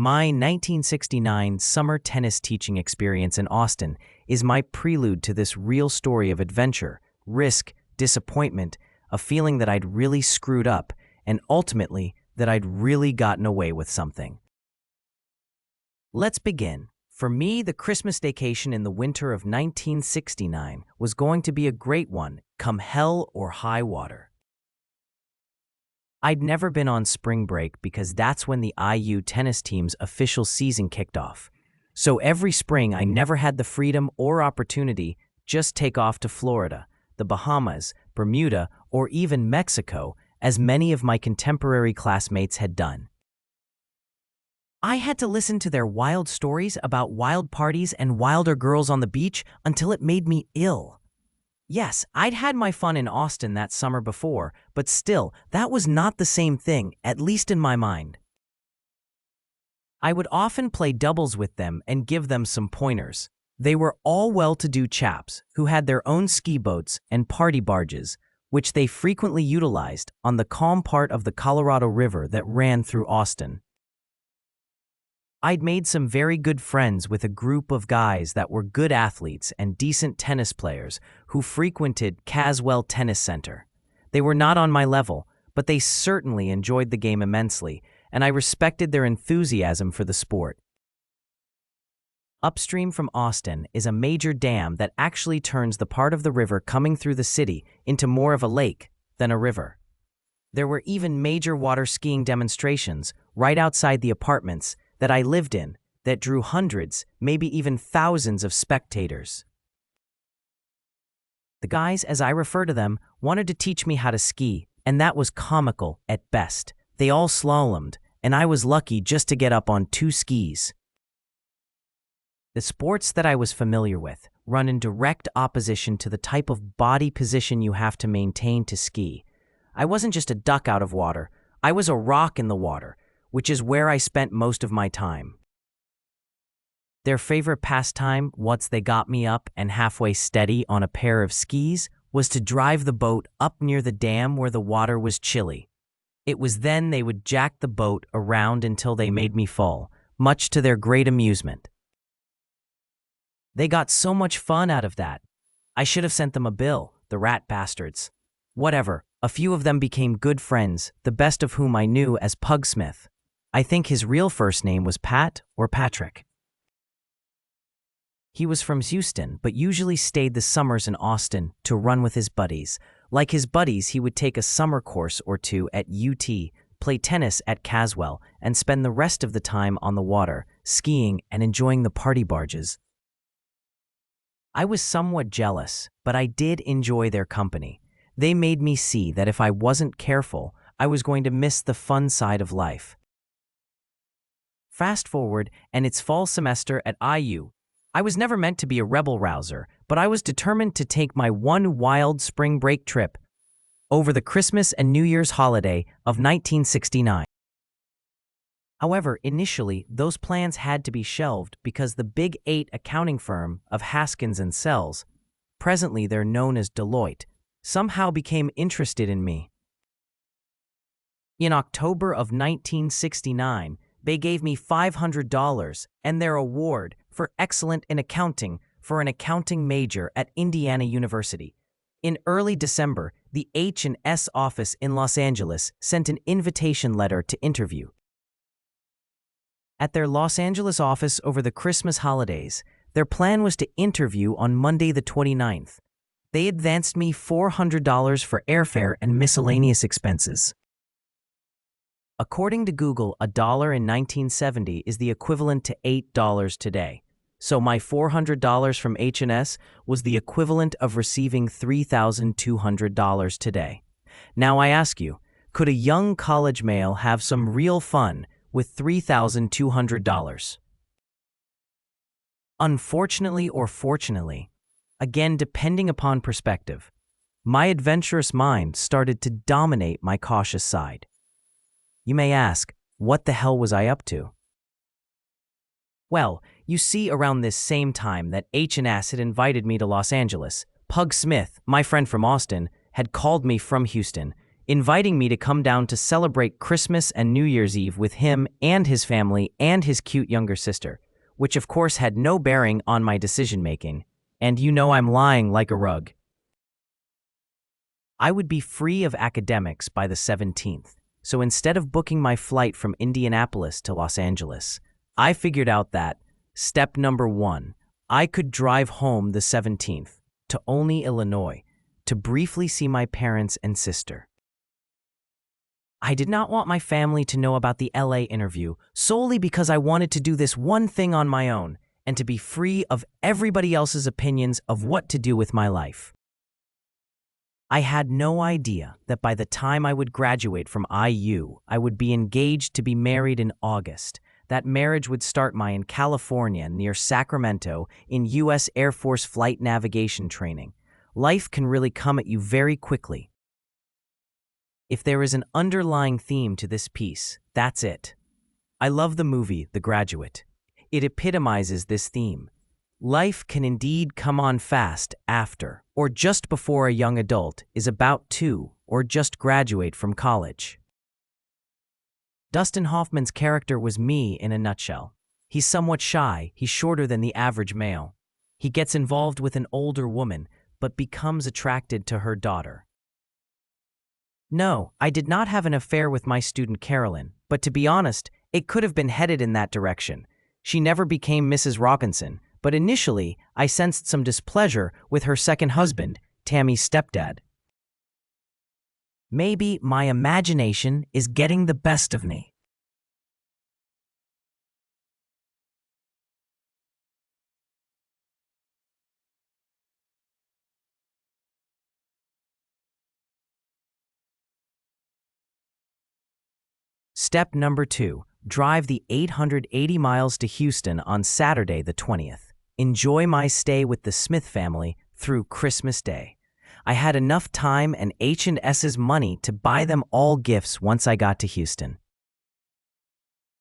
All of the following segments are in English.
My 1969 summer tennis teaching experience in Austin is my prelude to this real story of adventure, risk, disappointment, a feeling that I'd really screwed up, and ultimately that I'd really gotten away with something. Let's begin. For me, the Christmas vacation in the winter of 1969 was going to be a great one, come hell or high water. I'd never been on spring break because that's when the IU tennis team's official season kicked off. So every spring I never had the freedom or opportunity just take off to Florida, the Bahamas, Bermuda, or even Mexico, as many of my contemporary classmates had done. I had to listen to their wild stories about wild parties and wilder girls on the beach until it made me ill. Yes, I'd had my fun in Austin that summer before, but still, that was not the same thing, at least in my mind. I would often play doubles with them and give them some pointers. They were all well-to-do chaps who had their own ski boats and party barges, which they frequently utilized on the calm part of the Colorado River that ran through Austin. I'd made some very good friends with a group of guys that were good athletes and decent tennis players who frequented Caswell Tennis Center. They were not on my level, but they certainly enjoyed the game immensely, and I respected their enthusiasm for the sport. Upstream from Austin is a major dam that actually turns the part of the river coming through the city into more of a lake than a river. There were even major water skiing demonstrations right outside the apartments that I lived in that drew hundreds, maybe even thousands of spectators. The guys, as I refer to them, wanted to teach me how to ski, and that was comical at best. They all slalomed, and I was lucky just to get up on 2 skis. The sports that I was familiar with run in direct opposition to the type of body position you have to maintain to ski. I wasn't just a duck out of water, I was a rock in the water, which is where I spent most of my time. Their favorite pastime, once they got me up and halfway steady on a pair of skis, was to drive the boat up near the dam where the water was chilly. It was then they would jack the boat around until they made me fall, much to their great amusement. They got so much fun out of that. I should have sent them a bill, the rat bastards. Whatever, a few of them became good friends, the best of whom I knew as Pugsmith. I think his real first name was Pat or Patrick. He was from Houston, but usually stayed the summers in Austin to run with his buddies. Like his buddies, he would take a summer course or two at UT, play tennis at Caswell, and spend the rest of the time on the water, skiing and enjoying the party barges. I was somewhat jealous, but I did enjoy their company. They made me see that if I wasn't careful, I was going to miss the fun side of life. Fast forward, and it's fall semester at IU. I was never meant to be a rebel-rouser, but I was determined to take my one wild spring break trip over the Christmas and New Year's holiday of 1969. However, initially, those plans had to be shelved because the Big 8 accounting firm of Haskins & Sells, presently they're known as Deloitte, somehow became interested in me. In October of 1969, they gave me $500 and their award for excellent in accounting for an accounting major at Indiana University. In early December, the H&S office in Los Angeles sent an invitation letter to interview. At their Los Angeles office over the Christmas holidays, their plan was to interview on Monday the 29th. They advanced me $400 for airfare and miscellaneous expenses. According to Google, $1 in 1970 is the equivalent to $8 today. So my $400 from H&S was the equivalent of receiving $3,200 today. Now I ask you, could a young college male have some real fun with $3,200? Unfortunately or fortunately, again depending upon perspective, my adventurous mind started to dominate my cautious side. You may ask, what the hell was I up to? Well, you see, around this same time that H&S had invited me to Los Angeles, Pug Smith, my friend from Austin, had called me from Houston. inviting me to come down to celebrate Christmas and New Year's Eve with him and his family and his cute younger sister, which of course had no bearing on my decision-making. And you know I'm lying like a rug. I would be free of academics by the 17th, so instead of booking my flight from Indianapolis to Los Angeles, I figured out that, step number 1, I could drive home the 17th to Olney, Illinois, to briefly see my parents and sister. I did not want my family to know about the LA interview solely because I wanted to do this one thing on my own and to be free of everybody else's opinions of what to do with my life. I had no idea that by the time I would graduate from IU, I would be engaged to be married in August. That marriage would start in California near Sacramento in U.S. Air Force flight navigation training. Life can really come at you very quickly. If there is an underlying theme to this piece, that's it. I love the movie The Graduate. It epitomizes this theme. Life can indeed come on fast after, or just before a young adult is about to, or just graduate from college. Dustin Hoffman's character was me in a nutshell. He's somewhat shy, he's shorter than the average male. He gets involved with an older woman, but becomes attracted to her daughter. No, I did not have an affair with my student Carolyn, but to be honest, it could have been headed in that direction. She never became Mrs. Robinson, but initially, I sensed some displeasure with her second husband, Tammy's stepdad. Maybe my imagination is getting the best of me. Step number 2. Drive the 880 miles to Houston on Saturday the 20th. Enjoy my stay with the Smith family through Christmas Day. I had enough time and H&S's money to buy them all gifts once I got to Houston.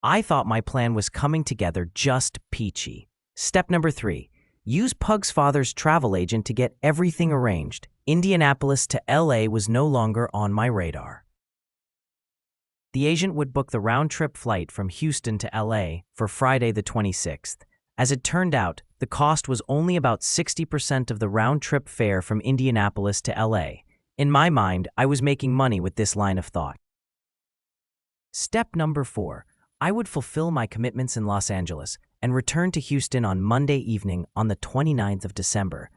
I thought my plan was coming together just peachy. Step number 3. Use Pug's father's travel agent to get everything arranged. Indianapolis to LA was no longer on my radar. The agent would book the round-trip flight from Houston to LA for Friday the 26th. As it turned out, the cost was only about 60% of the round-trip fare from Indianapolis to LA. In my mind, I was making money with this line of thought. Step number 4. I would fulfill my commitments in Los Angeles and return to Houston on Monday evening on the 29th of December.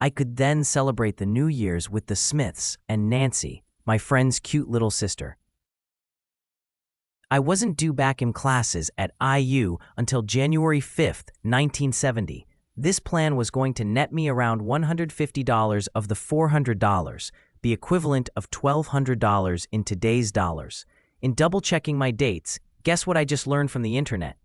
I could then celebrate the New Year's with the Smiths and Nancy, my friend's cute little sister. I wasn't due back in classes at IU until January 5th, 1970. This plan was going to net me around $150 of the $400, the equivalent of $1,200 in today's dollars. In double-checking my dates, guess what I just learned from the internet?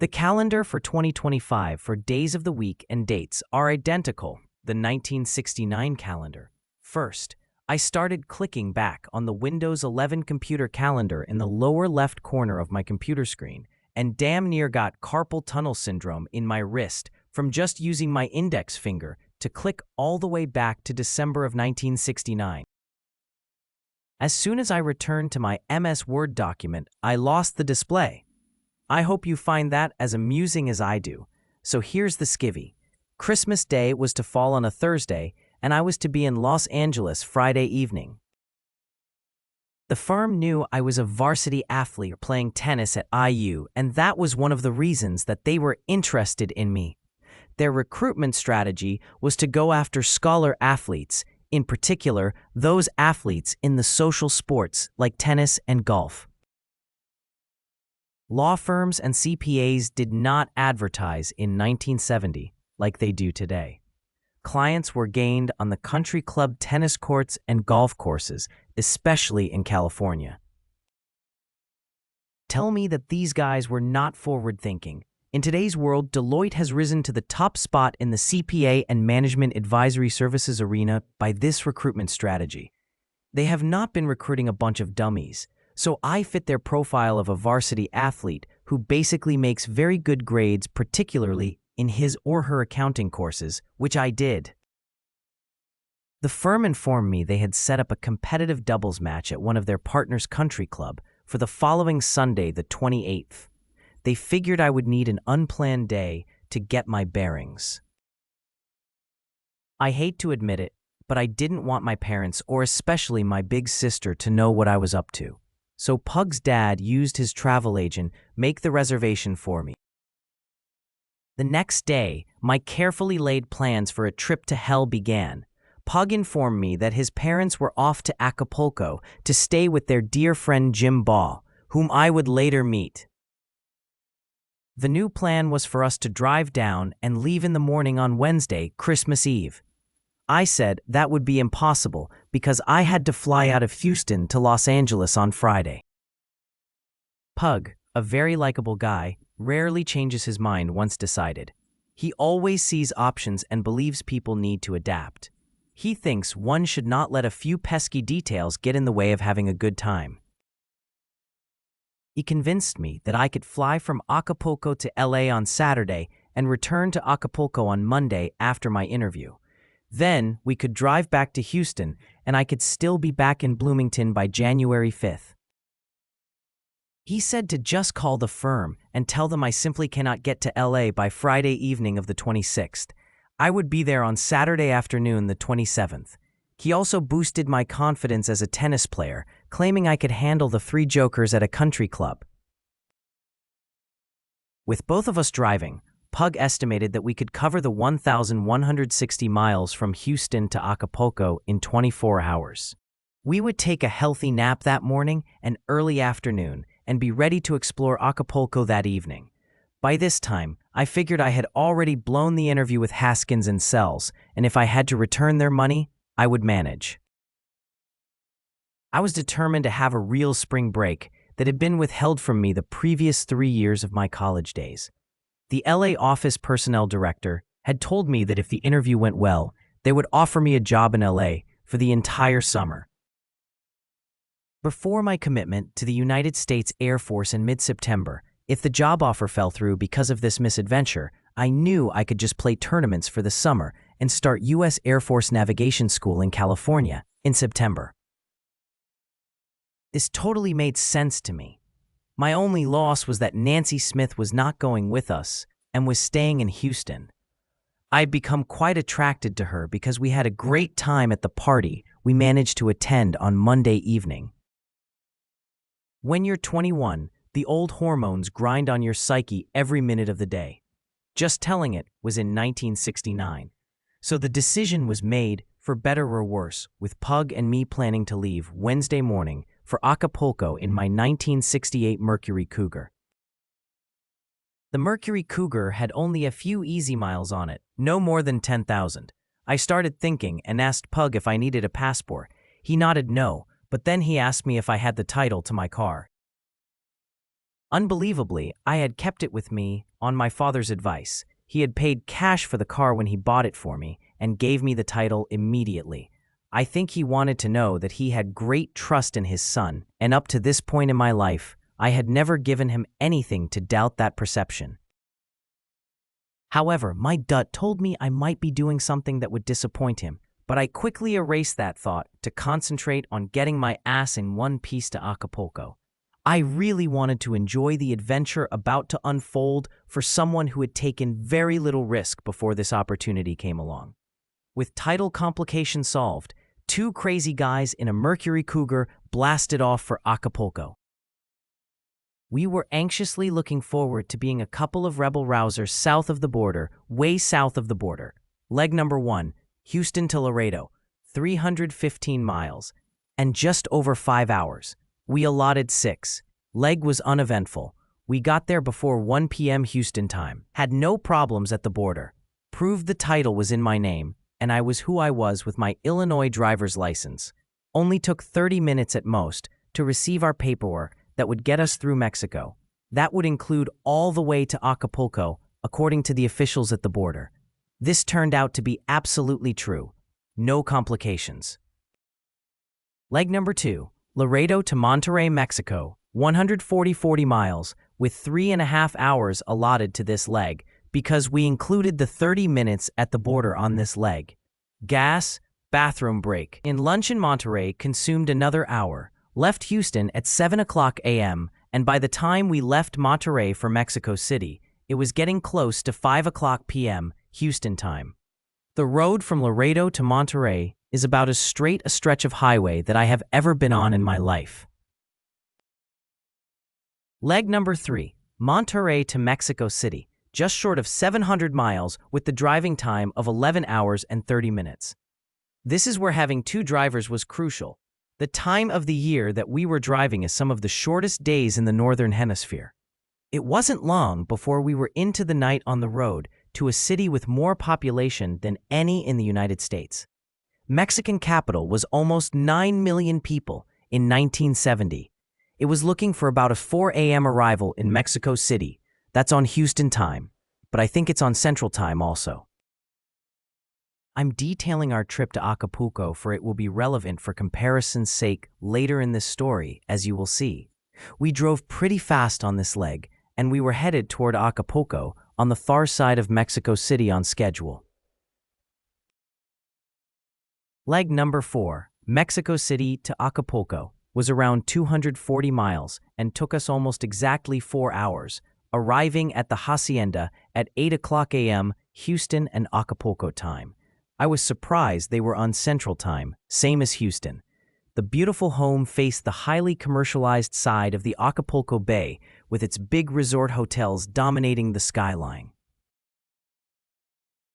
The calendar for 2025 for days of the week and dates are identical, the 1969 calendar. First, I started clicking back on the Windows 11 computer calendar in the lower left corner of my computer screen and damn near got carpal tunnel syndrome in my wrist from just using my index finger to click all the way back to December of 1969. As soon as I returned to my MS Word document, I lost the display. I hope you find that as amusing as I do. So here's the skivvy. Christmas Day was to fall on a Thursday, and I was to be in Los Angeles Friday evening. The firm knew I was a varsity athlete playing tennis at IU, and that was one of the reasons that they were interested in me. Their recruitment strategy was to go after scholar athletes, in particular, those athletes in the social sports like tennis and golf. Law firms and CPAs did not advertise in 1970 like they do today. Clients were gained on the country club tennis courts and golf courses, especially in California. Tell me that these guys were not forward-thinking. In today's world, Deloitte has risen to the top spot in the CPA and management advisory services arena by this recruitment strategy. They have not been recruiting a bunch of dummies, so I fit their profile of a varsity athlete who basically makes very good grades, particularly in his or her accounting courses, which I did. The firm informed me they had set up a competitive doubles match at one of their partners' country club for the following Sunday, the 28th. They figured I would need an unplanned day to get my bearings. I hate to admit it, but I didn't want my parents, or especially my big sister, to know what I was up to. So Pug's dad used his travel agent make the reservation for me. The next day, my carefully laid plans for a trip to hell began. Pug informed me that his parents were off to Acapulco to stay with their dear friend Jim Ball, whom I would later meet. The new plan was for us to drive down and leave in the morning on Wednesday, Christmas Eve. I said that would be impossible because I had to fly out of Houston to Los Angeles on Friday. Pug, a very likable guy, rarely changes his mind once decided. He always sees options and believes people need to adapt. He thinks one should not let a few pesky details get in the way of having a good time. He convinced me that I could fly from Acapulco to LA on Saturday and return to Acapulco on Monday after my interview. Then we could drive back to Houston and I could still be back in Bloomington by January 5th. He said to just call the firm and tell them I simply cannot get to LA by Friday evening of the 26th. I would be there on Saturday afternoon, the 27th. He also boosted my confidence as a tennis player, claiming I could handle the three jokers at a country club. With both of us driving, Pug estimated that we could cover the 1,160 miles from Houston to Acapulco in 24 hours. We would take a healthy nap that morning and early afternoon and be ready to explore Acapulco that evening. By this time, I figured I had already blown the interview with Haskins and Sells, and if I had to return their money, I would manage. I was determined to have a real spring break that had been withheld from me the previous 3 years of my college days. The LA office personnel director had told me that if the interview went well, they would offer me a job in LA for the entire summer. Before my commitment to the United States Air Force in mid-September, if the job offer fell through because of this misadventure, I knew I could just play tournaments for the summer and start U.S. Air Force Navigation School in California in September. This totally made sense to me. My only loss was that Nancy Smith was not going with us and was staying in Houston. I'd become quite attracted to her because we had a great time at the party we managed to attend on Monday evening. When you're 21, the old hormones grind on your psyche every minute of the day. Just telling it was in 1969. So the decision was made, for better or worse, with Pug and me planning to leave Wednesday morning for Acapulco in my 1968 Mercury Cougar. The Mercury Cougar had only a few easy miles on it, no more than 10,000. I started thinking and asked Pug if I needed a passport. He nodded no, but then he asked me if I had the title to my car. Unbelievably, I had kept it with me on my father's advice. He had paid cash for the car when he bought it for me and gave me the title immediately. I think he wanted to know that he had great trust in his son, and up to this point in my life, I had never given him anything to doubt that perception. However, my gut told me I might be doing something that would disappoint him, but I quickly erased that thought to concentrate on getting my ass in one piece to Acapulco. I really wanted to enjoy the adventure about to unfold for someone who had taken very little risk before this opportunity came along. With title complications solved, two crazy guys in a Mercury Cougar blasted off for Acapulco. We were anxiously looking forward to being a couple of rebel-rousers south of the border, way south of the border. Leg number 1, Houston to Laredo, 315 miles, and just over 5 hours. We allotted 6. Leg was uneventful. We got there before 1 p.m. Houston time, had no problems at the border, proved the title was in my name, and I was who I was with my Illinois driver's license. Only took 30 minutes at most to receive our paperwork that would get us through Mexico. That would include all the way to Acapulco, according to the officials at the border. This turned out to be absolutely true. No complications. Leg number 2, Laredo to Monterrey, Mexico, 140 miles, with 3.5 hours allotted to this leg, because we included the 30 minutes at the border on this leg. Gas, bathroom break. In lunch in Monterey consumed another hour, left Houston at 7 o'clock a.m., and by the time we left Monterey for Mexico City, it was getting close to 5 o'clock p.m. Houston time. The road from Laredo to Monterey is about as straight a stretch of highway that I have ever been on in my life. Leg number 3, Monterey to Mexico City, just short of 700 miles with the driving time of 11 hours and 30 minutes. This is where having 2 drivers was crucial. The time of the year that we were driving is some of the shortest days in the Northern Hemisphere. It wasn't long before we were into the night on the road to a city with more population than any in the United States. Mexican capital was almost 9 million people in 1970. It was looking for about a 4 a.m. arrival in Mexico City. That's on Houston time, but I think it's on Central time also. I'm detailing our trip to Acapulco for it will be relevant for comparison's sake later in this story, as you will see. We drove pretty fast on this leg, and we were headed toward Acapulco on the far side of Mexico City on schedule. Leg number 4, Mexico City to Acapulco, was around 240 miles and took us almost exactly 4 hours, arriving at the hacienda at 8 o'clock a.m. Houston and Acapulco time. I was surprised they were on Central time, same as Houston. The beautiful home faced the highly commercialized side of the Acapulco Bay with its big resort hotels dominating the skyline.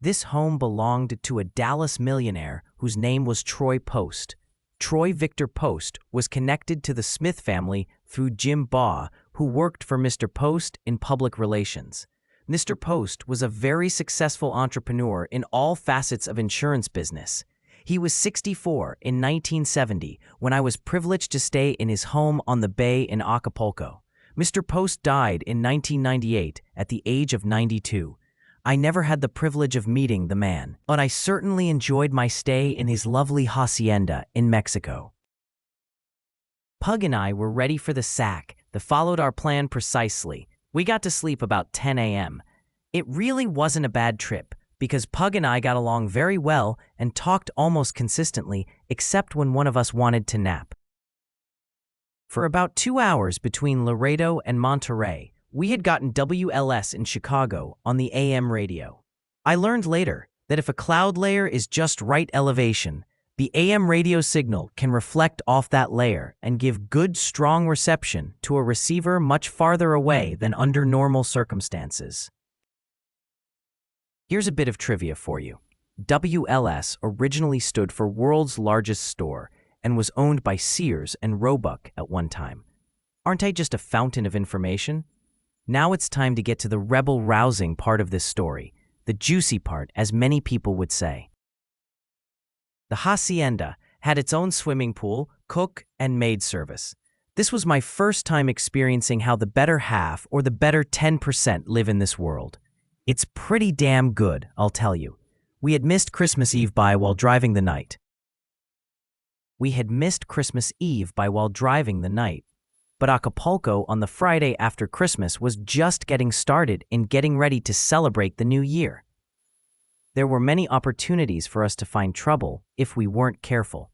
This home belonged to a Dallas millionaire whose name was Troy Post. Troy Victor Post was connected to the Smith family through Jim Baugh, who worked for Mr. Post in public relations. Mr. Post was a very successful entrepreneur in all facets of insurance business. He was 64 in 1970 when I was privileged to stay in his home on the bay in Acapulco. Mr. Post died in 1998 at the age of 92. I never had the privilege of meeting the man, but I certainly enjoyed my stay in his lovely hacienda in Mexico. Pug and I were ready for the sack that followed our plan precisely. We got to sleep about 10 a.m. It really wasn't a bad trip because Pug and I got along very well and talked almost consistently, except when one of us wanted to nap. For about 2 hours between Laredo and Monterey, we had gotten WLS in Chicago on the AM radio. I learned later that if a cloud layer is just right elevation, the AM radio signal can reflect off that layer and give good, strong reception to a receiver much farther away than under normal circumstances. Here's a bit of trivia for you. WLS originally stood for World's Largest Store and was owned by Sears and Roebuck at one time. Aren't I just a fountain of information? Now it's time to get to the rebel-rousing part of this story, the juicy part, as many people would say. The hacienda had its own swimming pool, cook, and maid service. This was my first time experiencing how the better half or the better 10% live in this world. It's pretty damn good, I'll tell you. We had missed Christmas Eve by while driving the night. But Acapulco on the Friday after Christmas was just getting started in getting ready to celebrate the new year. There were many opportunities for us to find trouble if we weren't careful.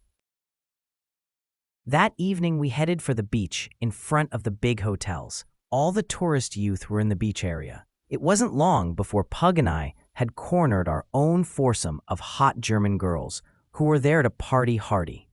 That evening we headed for the beach in front of the big hotels. All the tourist youth were in the beach area. It wasn't long before Pug and I had cornered our own foursome of hot German girls who were there to party hardy.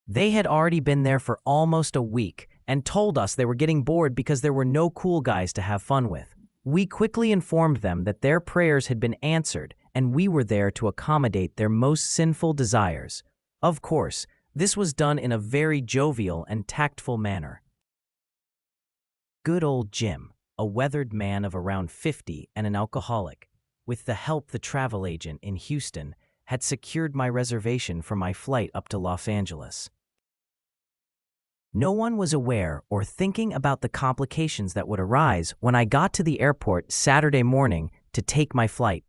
They had already been there for almost a week and told us they were getting bored because there were no cool guys to have fun with. We quickly informed them that their prayers had been answered and we were there to accommodate their most sinful desires. Of course, this was done in a very jovial and tactful manner. Good old Jim, a weathered man of around 50 and an alcoholic, with the help the travel agent in Houston, had secured my reservation for my flight up to Los Angeles. No one was aware or thinking about the complications that would arise when I got to the airport Saturday morning to take my flight.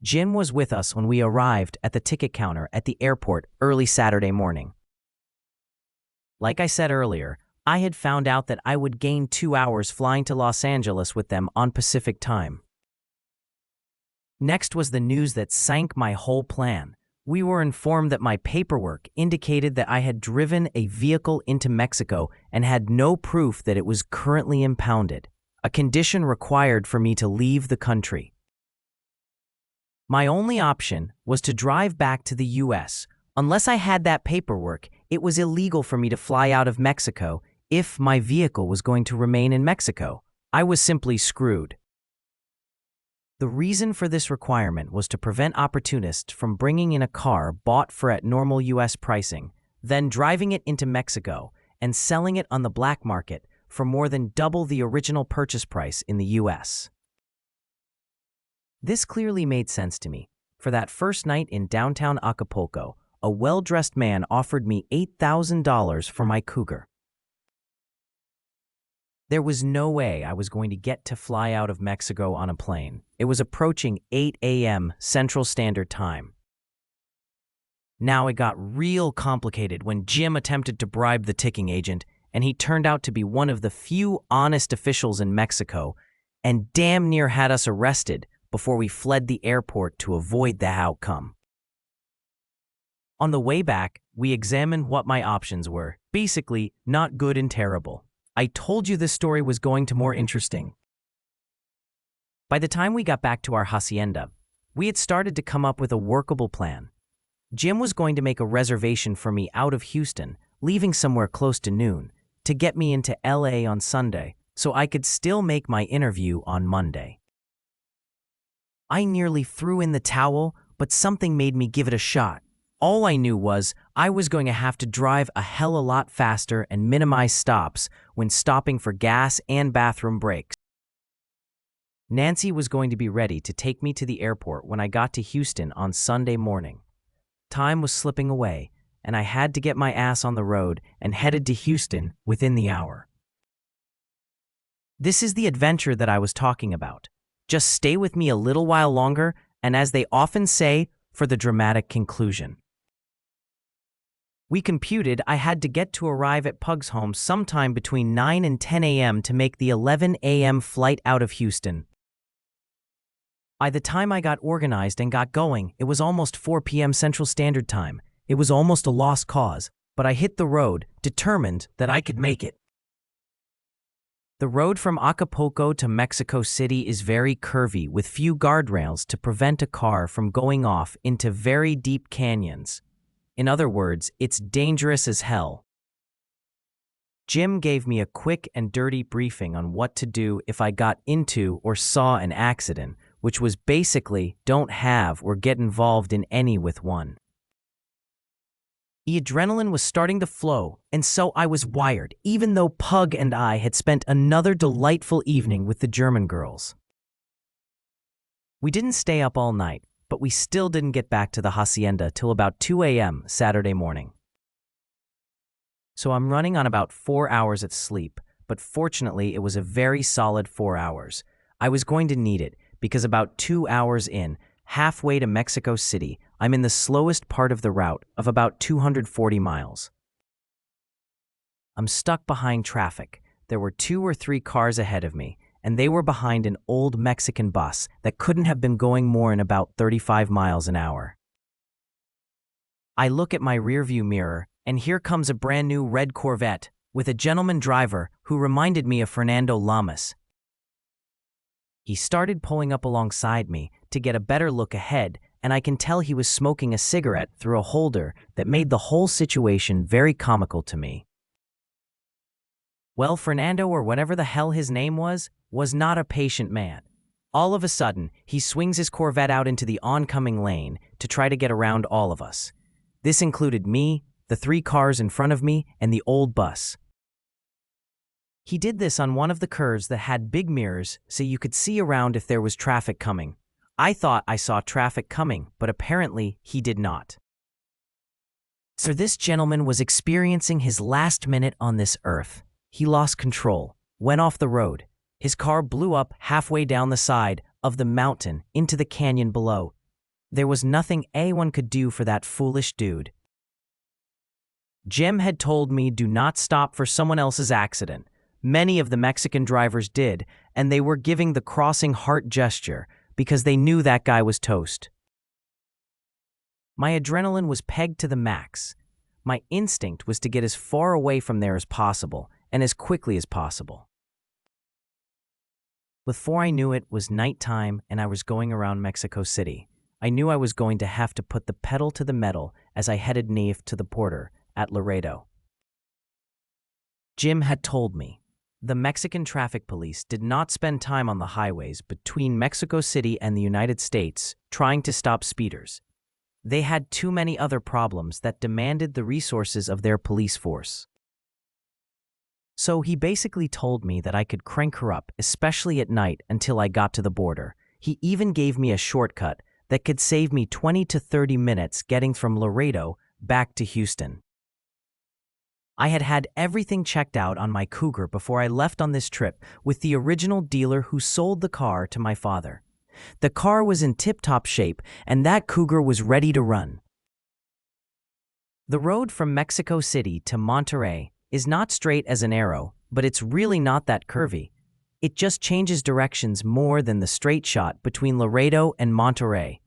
Jim was with us when we arrived at the ticket counter at the airport early Saturday morning. Like I said earlier, I had found out that I would gain 2 hours flying to Los Angeles with them on Pacific time. Next was the news that sank my whole plan. We were informed that my paperwork indicated that I had driven a vehicle into Mexico and had no proof that it was currently impounded, a condition required for me to leave the country. My only option was to drive back to the U.S. Unless I had that paperwork, it was illegal for me to fly out of Mexico if my vehicle was going to remain in Mexico. I was simply screwed. The reason for this requirement was to prevent opportunists from bringing in a car bought for at normal U.S. pricing, then driving it into Mexico and selling it on the black market for more than double the original purchase price in the U.S. This clearly made sense to me. For that first night in downtown Acapulco, a well-dressed man offered me $8,000 for my Cougar. There was no way I was going to get to fly out of Mexico on a plane. It was approaching 8 a.m. Central Standard Time. Now it got real complicated when Jim attempted to bribe the ticketing agent, and he turned out to be one of the few honest officials in Mexico and damn near had us arrested before we fled the airport to avoid the outcome. On the way back, we examined what my options were. Basically, not good and terrible. I told you this story was going to more interesting. By the time we got back to our hacienda, we had started to come up with a workable plan. Jim was going to make a reservation for me out of Houston, leaving somewhere close to noon, to get me into LA on Sunday, so I could still make my interview on Monday. I nearly threw in the towel, but something made me give it a shot. All I knew was I was going to have to drive a hell of a lot faster and minimize stops when stopping for gas and bathroom breaks. Nancy was going to be ready to take me to the airport when I got to Houston on Sunday morning. Time was slipping away, and I had to get my ass on the road and headed to Houston within the hour. This is the adventure that I was talking about. Just stay with me a little while longer, and as they often say, for the dramatic conclusion. We computed I had to get to arrive at Pug's home sometime between 9 and 10 a.m. to make the 11 a.m. flight out of Houston. By the time I got organized and got going, it was almost 4 p.m. Central Standard Time. It was almost a lost cause, but I hit the road, determined that I could make it. The road from Acapulco to Mexico City is very curvy with few guardrails to prevent a car from going off into very deep canyons. In other words, it's dangerous as hell. Jim gave me a quick and dirty briefing on what to do if I got into or saw an accident, which was basically don't have or get involved in any with one. The adrenaline was starting to flow, and so I was wired, even though Pug and I had spent another delightful evening with the German girls. We didn't stay up all night, but we still didn't get back to the hacienda till about 2 a.m. Saturday morning. So I'm running on about 4 hours of sleep, but fortunately it was a very solid 4 hours. I was going to need it because about 2 hours in, halfway to Mexico City, I'm in the slowest part of the route of about 240 miles. I'm stuck behind traffic. There were 2 or 3 cars ahead of me, and they were behind an old Mexican bus that couldn't have been going more than about 35 miles an hour. I look at my rearview mirror, and here comes a brand new red Corvette with a gentleman driver who reminded me of Fernando Lamas. He started pulling up alongside me to get a better look ahead, and I can tell he was smoking a cigarette through a holder that made the whole situation very comical to me. Well, Fernando, or whatever the hell his name was not a patient man. All of a sudden, he swings his Corvette out into the oncoming lane to try to get around all of us. This included me, the 3 cars in front of me, and the old bus. He did this on one of the curves that had big mirrors so you could see around if there was traffic coming. I thought I saw traffic coming, but apparently he did not. So this gentleman was experiencing his last minute on this earth. He lost control, went off the road. His car blew up halfway down the side of the mountain into the canyon below. There was nothing anyone could do for that foolish dude. Jim had told me do not stop for someone else's accident. Many of the Mexican drivers did, and they were giving the crossing heart gesture, because they knew that guy was toast. My adrenaline was pegged to the max. My instinct was to get as far away from there as possible and as quickly as possible. Before I knew it was nighttime and I was going around Mexico City. I knew I was going to have to put the pedal to the metal as I headed north to the border at Laredo. Jim had told me the Mexican traffic police did not spend time on the highways between Mexico City and the United States trying to stop speeders. They had too many other problems that demanded the resources of their police force. So he basically told me that I could crank her up, especially at night, until I got to the border. He even gave me a shortcut that could save me 20 to 30 minutes getting from Laredo back to Houston. I had had everything checked out on my Cougar before I left on this trip with the original dealer who sold the car to my father. The car was in tip-top shape, and that Cougar was ready to run. The road from Mexico City to Monterrey is not straight as an arrow, but it's really not that curvy. It just changes directions more than the straight shot between Laredo and Monterrey.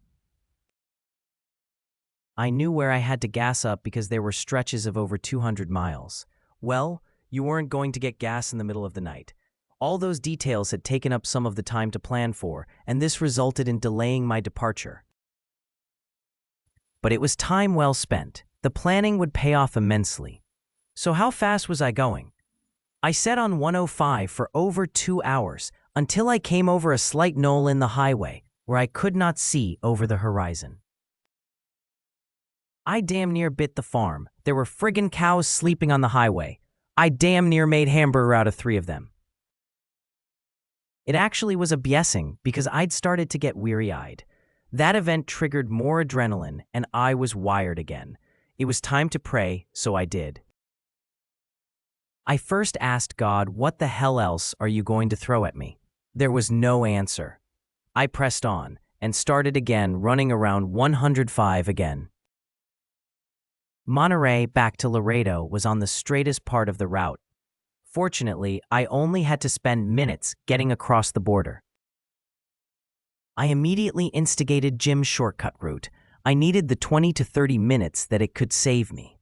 I knew where I had to gas up because there were stretches of over 200 miles. Well, you weren't going to get gas in the middle of the night. All those details had taken up some of the time to plan for, and this resulted in delaying my departure. But it was time well spent. The planning would pay off immensely. So how fast was I going? I set on 105 for over 2 hours until I came over a slight knoll in the highway where I could not see over the horizon. I damn near bit the farm. There were friggin' cows sleeping on the highway. I damn near made hamburger out of 3 of them. It actually was a blessing because I'd started to get weary-eyed. That event triggered more adrenaline and I was wired again. It was time to pray, so I did. I first asked God, what the hell else are you going to throw at me? There was no answer. I pressed on and started again, running around 105 again. Monterrey back to Laredo was on the straightest part of the route. Fortunately, I only had to spend minutes getting across the border. I immediately instigated Jim's shortcut route. I needed the 20 to 30 minutes that it could save me.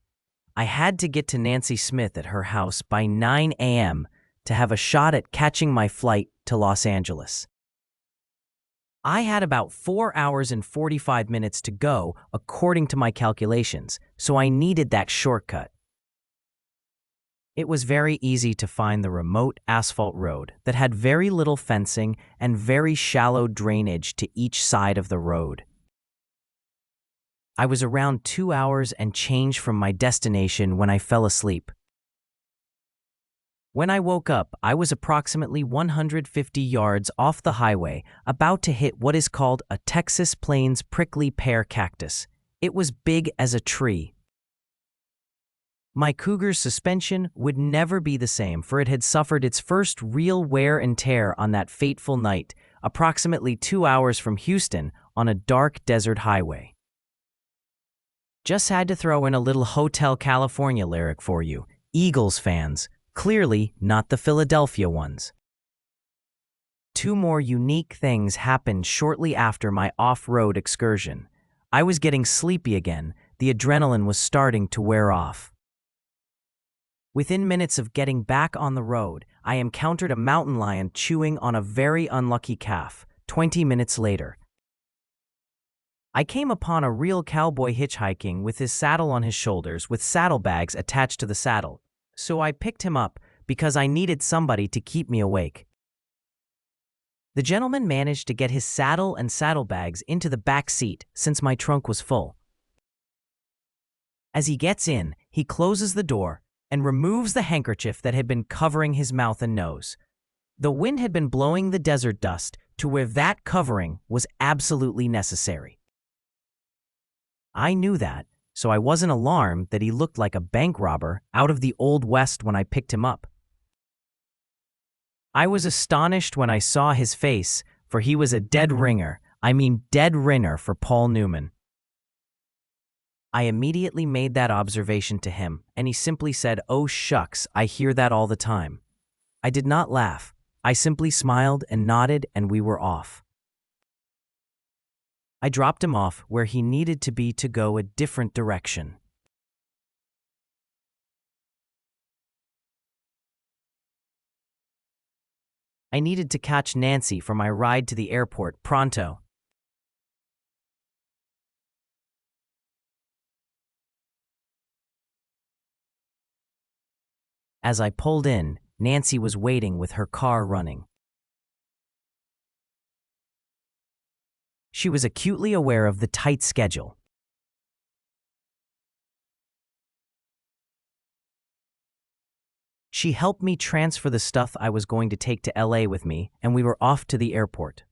I had to get to Nancy Smith at her house by 9 a.m. to have a shot at catching my flight to Los Angeles. I had about 4 hours and 45 minutes to go, according to my calculations, so I needed that shortcut. It was very easy to find the remote asphalt road that had very little fencing and very shallow drainage to each side of the road. I was around 2 hours and change from my destination when I fell asleep. When I woke up, I was approximately 150 yards off the highway, about to hit what is called a Texas Plains prickly pear cactus. It was big as a tree. My Cougar's suspension would never be the same, for it had suffered its first real wear and tear on that fateful night, approximately 2 hours from Houston on a dark desert highway. Just had to throw in a little Hotel California lyric for you, Eagles fans. Clearly not the Philadelphia ones. 2 more unique things happened shortly after my off-road excursion. I was getting sleepy again. The adrenaline was starting to wear off. Within minutes of getting back on the road, I encountered a mountain lion chewing on a very unlucky calf. 20 minutes later, I came upon a real cowboy hitchhiking with his saddle on his shoulders with saddlebags attached to the saddle. So I picked him up because I needed somebody to keep me awake. The gentleman managed to get his saddle and saddlebags into the back seat since my trunk was full. As he gets in, he closes the door and removes the handkerchief that had been covering his mouth and nose. The wind had been blowing the desert dust to where that covering was absolutely necessary. I knew that, so I wasn't alarmed that he looked like a bank robber out of the Old West when I picked him up. I was astonished when I saw his face, for he was a dead ringer for Paul Newman. I immediately made that observation to him, and he simply said, "Oh shucks, I hear that all the time." I did not laugh. I simply smiled and nodded, and we were off. I dropped him off where he needed to be to go a different direction. I needed to catch Nancy for my ride to the airport pronto. As I pulled in, Nancy was waiting with her car running. She was acutely aware of the tight schedule. She helped me transfer the stuff I was going to take to LA with me, and we were off to the airport.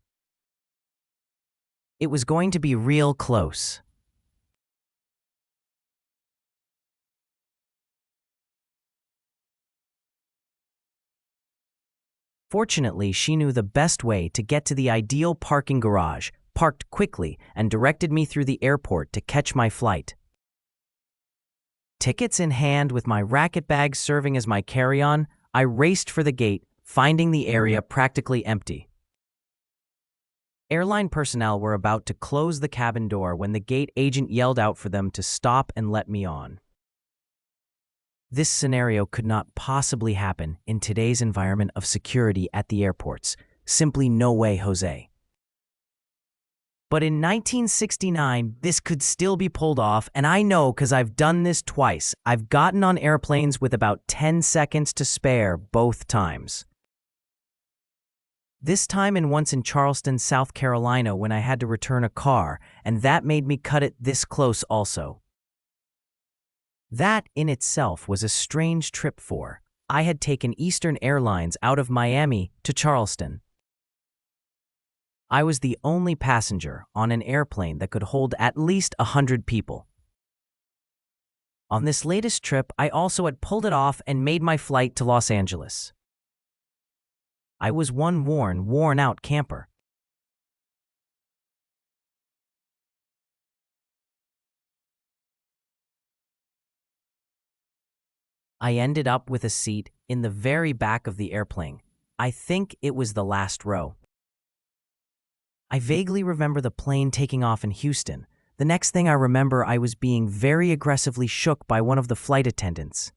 It was going to be real close. Fortunately, she knew the best way to get to the ideal parking garage, parked quickly, and directed me through the airport to catch my flight. Tickets in hand with my racket bag serving as my carry-on, I raced for the gate, finding the area practically empty. Airline personnel were about to close the cabin door when the gate agent yelled out for them to stop and let me on. This scenario could not possibly happen in today's environment of security at the airports. Simply no way, Jose. But in 1969, this could still be pulled off, and I know because I've done this twice. I've gotten on airplanes with about 10 seconds to spare both times. This time and once in Charleston, South Carolina, when I had to return a car, and that made me cut it this close also. That in itself was a strange trip for. I had taken Eastern Airlines out of Miami to Charleston. I was the only passenger on an airplane that could hold at least 100 people. On this latest trip, I also had pulled it off and made my flight to Los Angeles. I was one worn-out camper. I ended up with a seat in the very back of the airplane. I think it was the last row. I vaguely remember the plane taking off in Houston. The next thing I remember, I was being very aggressively shook by one of the flight attendants.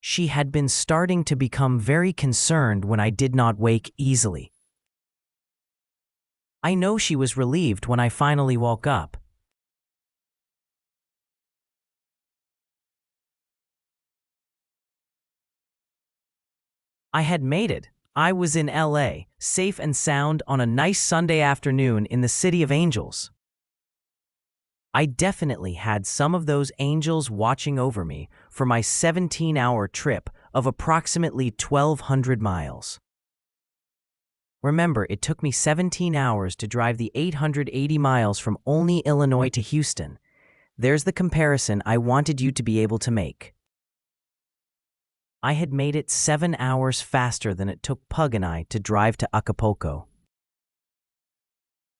She had been starting to become very concerned when I did not wake easily. I know she was relieved when I finally woke up. I had made it. I was in LA, safe and sound on a nice Sunday afternoon in the City of Angels. I definitely had some of those angels watching over me for my 17-hour trip of approximately 1,200 miles. Remember, it took me 17 hours to drive the 880 miles from Olney, Illinois to Houston. There's the comparison I wanted you to be able to make. I had made it 7 hours faster than it took Pug and I to drive to Acapulco.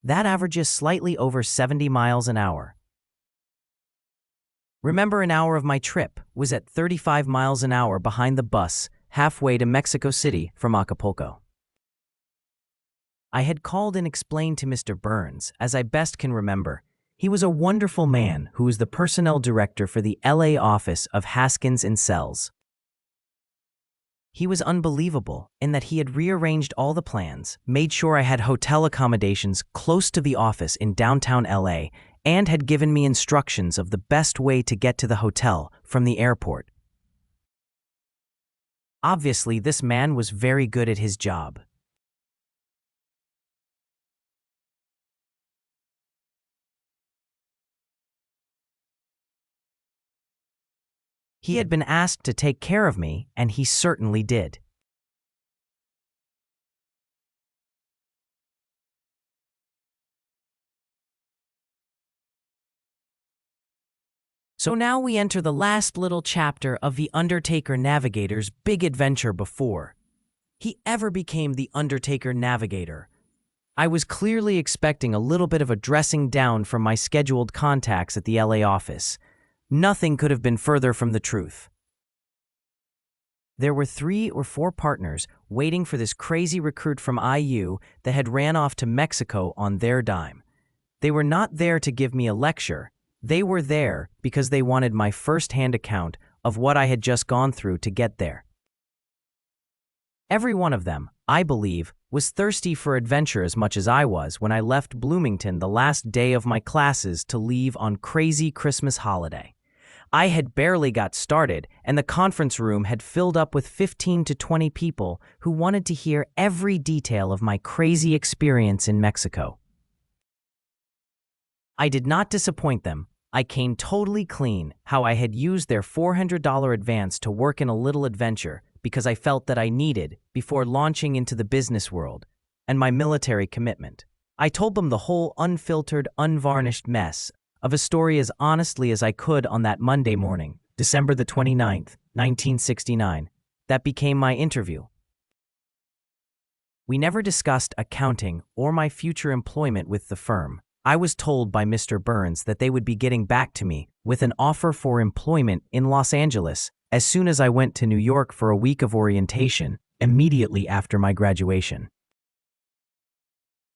That averages slightly over 70 miles an hour. Remember, an hour of my trip was at 35 miles an hour behind the bus, halfway to Mexico City from Acapulco. I had called and explained to Mr. Burns, as I best can remember. He was a wonderful man who was the personnel director for the LA office of Haskins & Sells. He was unbelievable in that he had rearranged all the plans, made sure I had hotel accommodations close to the office in downtown LA, and had given me instructions of the best way to get to the hotel from the airport. Obviously, this man was very good at his job. He had been asked to take care of me, and he certainly did. So now we enter the last little chapter of the Undertaker Navigator's big adventure before he ever became the Undertaker Navigator. I was clearly expecting a little bit of a dressing down from my scheduled contacts at the LA office. Nothing could have been further from the truth. There were 3 or 4 partners waiting for this crazy recruit from IU that had ran off to Mexico on their dime. They were not there to give me a lecture. They were there because they wanted my first-hand account of what I had just gone through to get there. Every one of them, I believe, was thirsty for adventure as much as I was when I left Bloomington the last day of my classes to leave on crazy Christmas holiday. I had barely got started, and the conference room had filled up with 15 to 20 people who wanted to hear every detail of my crazy experience in Mexico. I did not disappoint them. I came totally clean how I had used their $400 advance to work in a little adventure because I felt that I needed before launching into the business world, and my military commitment. I told them the whole unfiltered, unvarnished mess of a story as honestly as I could on that Monday morning, December the 29th, 1969. That became my interview. We never discussed accounting or my future employment with the firm. I was told by Mr. Burns that they would be getting back to me with an offer for employment in Los Angeles as soon as I went to New York for a week of orientation immediately after my graduation.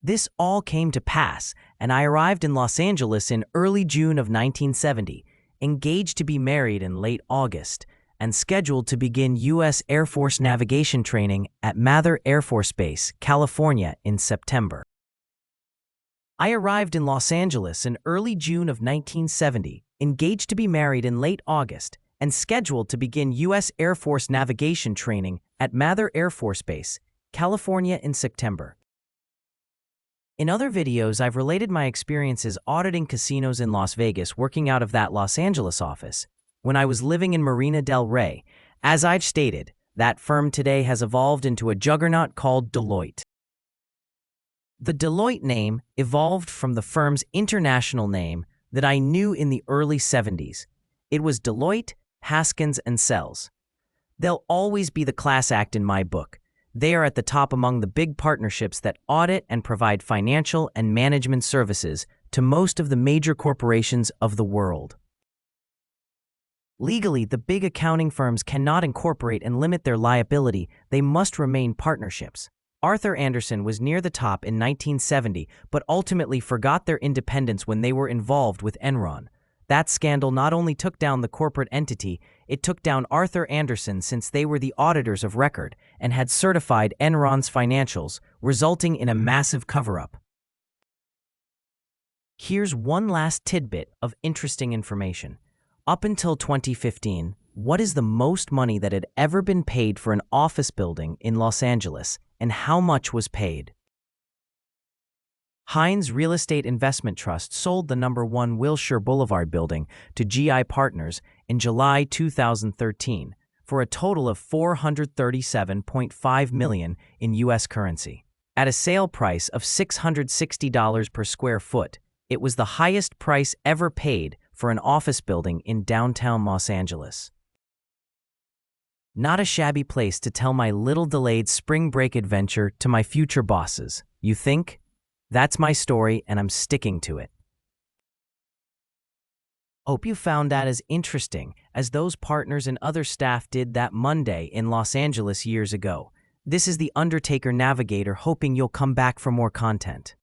This all came to pass, and I arrived in Los Angeles in early June of 1970, engaged to be married in late August, and scheduled to begin U.S. Air Force navigation training at Mather Air Force Base, California in September. I arrived in Los Angeles in early June of 1970, engaged to be married in late August, and scheduled to begin U.S. Air Force navigation training at Mather Air Force Base, California in September. In other videos, I've related my experiences auditing casinos in Las Vegas working out of that Los Angeles office when I was living in Marina del Rey. As I've stated, that firm today has evolved into a juggernaut called Deloitte. The Deloitte name evolved from the firm's international name that I knew in the early 70s. It was Deloitte, Haskins & Sells. They'll always be the class act in my book. They are at the top among the big partnerships that audit and provide financial and management services to most of the major corporations of the world. Legally, the big accounting firms cannot incorporate and limit their liability. They must remain partnerships. Arthur Andersen was near the top in 1970, but ultimately forgot their independence when they were involved with Enron. That scandal not only took down the corporate entity, it took down Arthur Andersen since they were the auditors of record and had certified Enron's financials, resulting in a massive cover-up. Here's one last tidbit of interesting information. Up until 2015, what is the most money that had ever been paid for an office building in Los Angeles, and how much was paid? Hines Real Estate Investment Trust sold the number 1 Wilshire Boulevard building to GI Partners in July 2013 for a total of $437.5 million in U.S. currency. At a sale price of $660 per square foot, it was the highest price ever paid for an office building in downtown Los Angeles. Not a shabby place to tell my little delayed spring break adventure to my future bosses, you think? That's my story, and I'm sticking to it. Hope you found that as interesting as those partners and other staff did that Monday in Los Angeles years ago. This is the Undertaker Navigator, hoping you'll come back for more content.